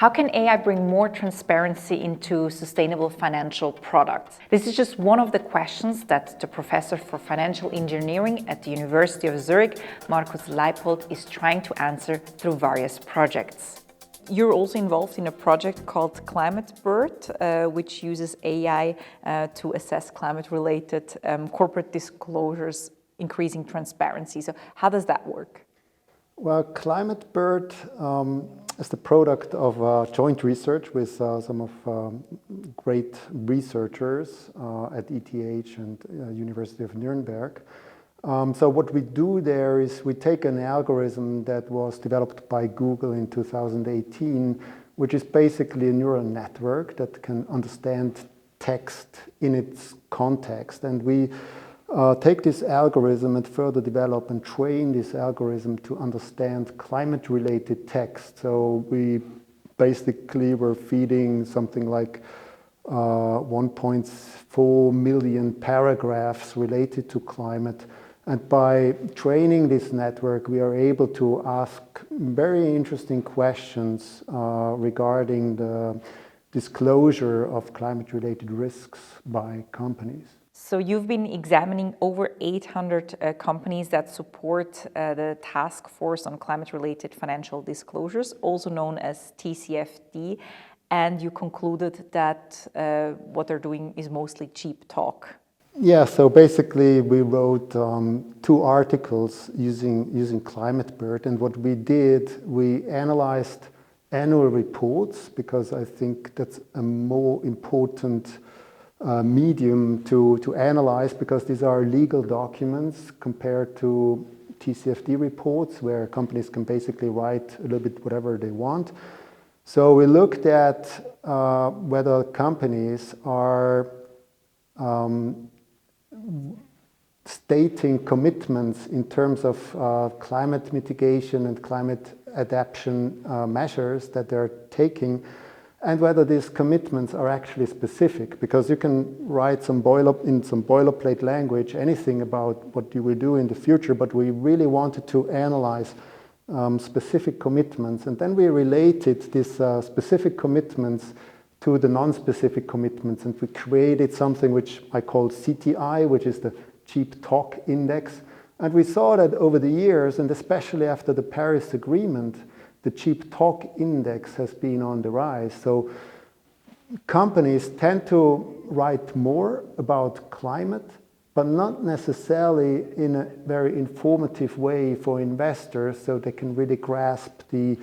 How can AI bring more transparency into sustainable financial products? This is just one of the questions that the professor for financial engineering at the University of Zurich, Markus Leipold, is trying to answer through various projects. You're also involved in a project called ClimateBird, which uses AI to assess climate-related corporate disclosures, increasing transparency. So how does that work? Well, ClimateBird is the product of joint research with some of great researchers at ETH and University of Nuremberg. So what we do there is we take an algorithm that was developed by Google in 2018, which is basically a neural network that can understand text in its context. And we take this algorithm and further develop and train this algorithm to understand climate-related text. So we basically were feeding something like 1.4 million paragraphs related to climate. And by training this network, we are able to ask very interesting questions regarding the disclosure of climate-related risks by companies. So you've been examining over 800 companies that support the Task Force on Climate-Related Financial Disclosures, also known as TCFD, and you concluded that what they're doing is mostly cheap talk. Yeah, so basically we wrote 2 articles using ClimateBird, and what we did, we analyzed annual reports, because I think that's a more important medium to analyze, because these are legal documents compared to TCFD reports, where companies can basically write a little bit whatever they want. So we looked at whether companies are stating commitments in terms of climate mitigation and climate adaptation measures that they're taking, and whether these commitments are actually specific, because you can write some boilerplate language, anything about what you will do in the future, but we really wanted to analyze specific commitments, and then we related these specific commitments to the non-specific commitments, and we created something which I call CTI, which is the Cheap Talk Index. And we saw that over the years, and especially after the Paris Agreement, the Cheap Talk Index has been on the rise. So companies tend to write more about climate, but not necessarily in a very informative way for investors, so they can really grasp the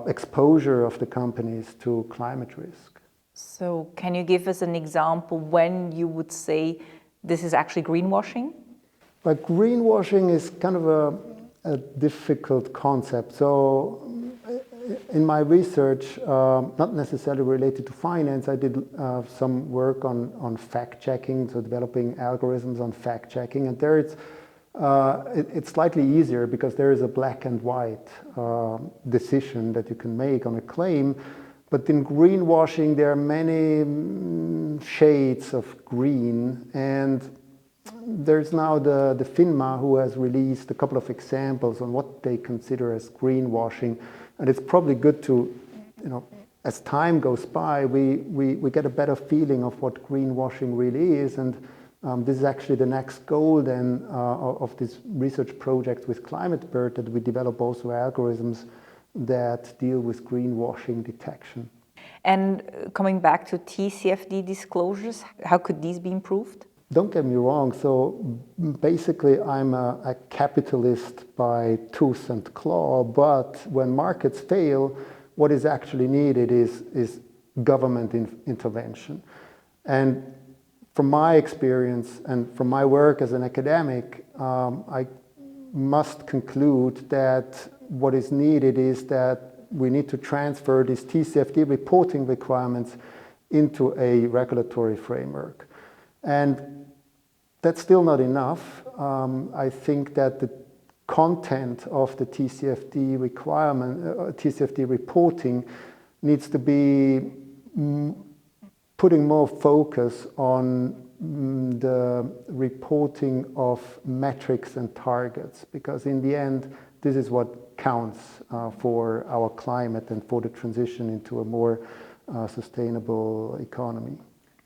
exposure of the companies to climate risk. So can you give us an example when you would say this is actually greenwashing? But greenwashing is kind of a difficult concept. So in my research, not necessarily related to finance, I did some work on fact-checking, so developing algorithms on fact-checking. And there it's slightly easier, because there is a black and white decision that you can make on a claim. But in greenwashing, there are many shades of green, and there's now the FINMA, who has released a couple of examples on what they consider as greenwashing. And it's probably good to, as time goes by, we get a better feeling of what greenwashing really is. And this is actually the next goal then of this research project with ClimateBird, that we develop also algorithms that deal with greenwashing detection. And coming back to TCFD disclosures, how could these be improved? Don't get me wrong. So basically, I'm a capitalist by tooth and claw, but when markets fail, what is actually needed is government intervention. And from my experience and from my work as an academic, I must conclude that what is needed is that we need to transfer these TCFD reporting requirements into a regulatory framework. And that's still not enough. I think that the content of the TCFD TCFD reporting needs to be putting more focus on the reporting of metrics and targets, because in the end, this is what counts for our climate and for the transition into a more sustainable economy.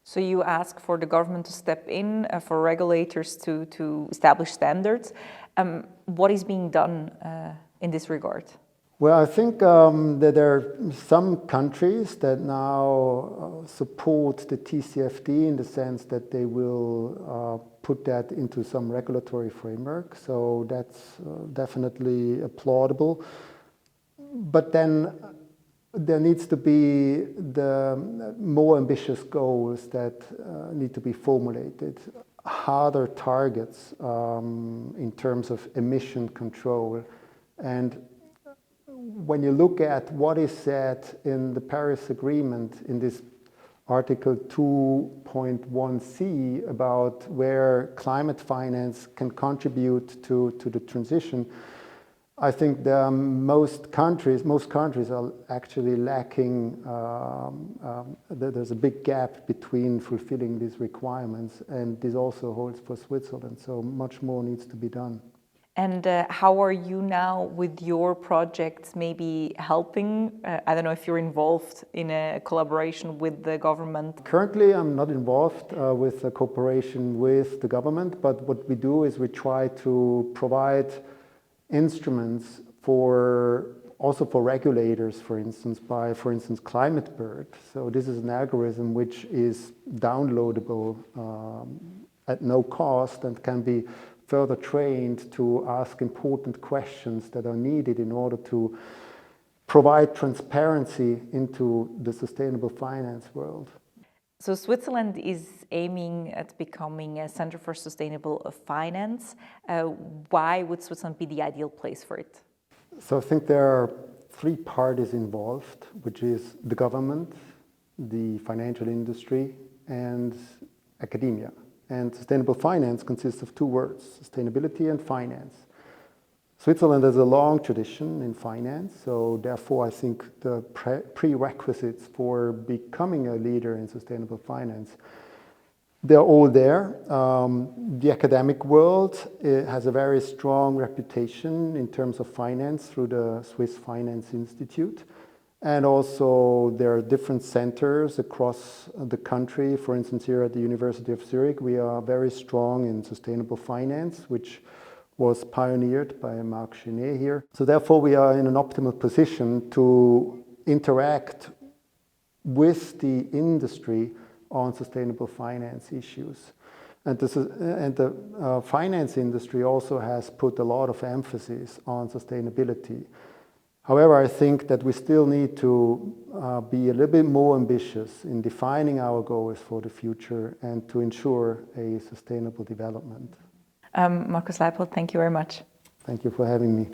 So you ask for the government to step in, for regulators to establish standards. What is being done in this regard? Well, I think that there are some countries that now support the TCFD in the sense that they will put that into some regulatory framework. So that's definitely applaudable. But then there needs to be the more ambitious goals that need to be formulated, harder targets in terms of emission control. And when you look at what is said in the Paris Agreement in this Article 2.1c about where climate finance can contribute to the transition, I think most countries are actually lacking, there's a big gap between fulfilling these requirements, and this also holds for Switzerland, so much more needs to be done. And how are you now with your projects maybe helping? I don't know if you're involved in a collaboration with the government. Currently, I'm not involved with a cooperation with the government, but what we do is we try to provide instruments also for regulators, for instance, by, for instance, ClimateBird. So this is an algorithm which is downloadable at no cost and can be further trained to ask important questions that are needed in order to provide transparency into the sustainable finance world. So Switzerland is aiming at becoming a center for sustainable finance. Why would Switzerland be the ideal place for it? So I think there are three parties involved, which is the government, the financial industry, and academia. And sustainable finance consists of two words, sustainability and finance. Switzerland has a long tradition in finance, so therefore I think the prerequisites for becoming a leader in sustainable finance, they're all there. The academic world has a very strong reputation in terms of finance through the Swiss Finance Institute. And also there are different centers across the country. For instance, here at the University of Zurich, we are very strong in sustainable finance, which was pioneered by Marc Genet here. So therefore, we are in an optimal position to interact with the industry on sustainable finance issues. And the finance industry also has put a lot of emphasis on sustainability. However, I think that we still need to be a little bit more ambitious in defining our goals for the future and to ensure a sustainable development. Markus Leipold, thank you very much. Thank you for having me.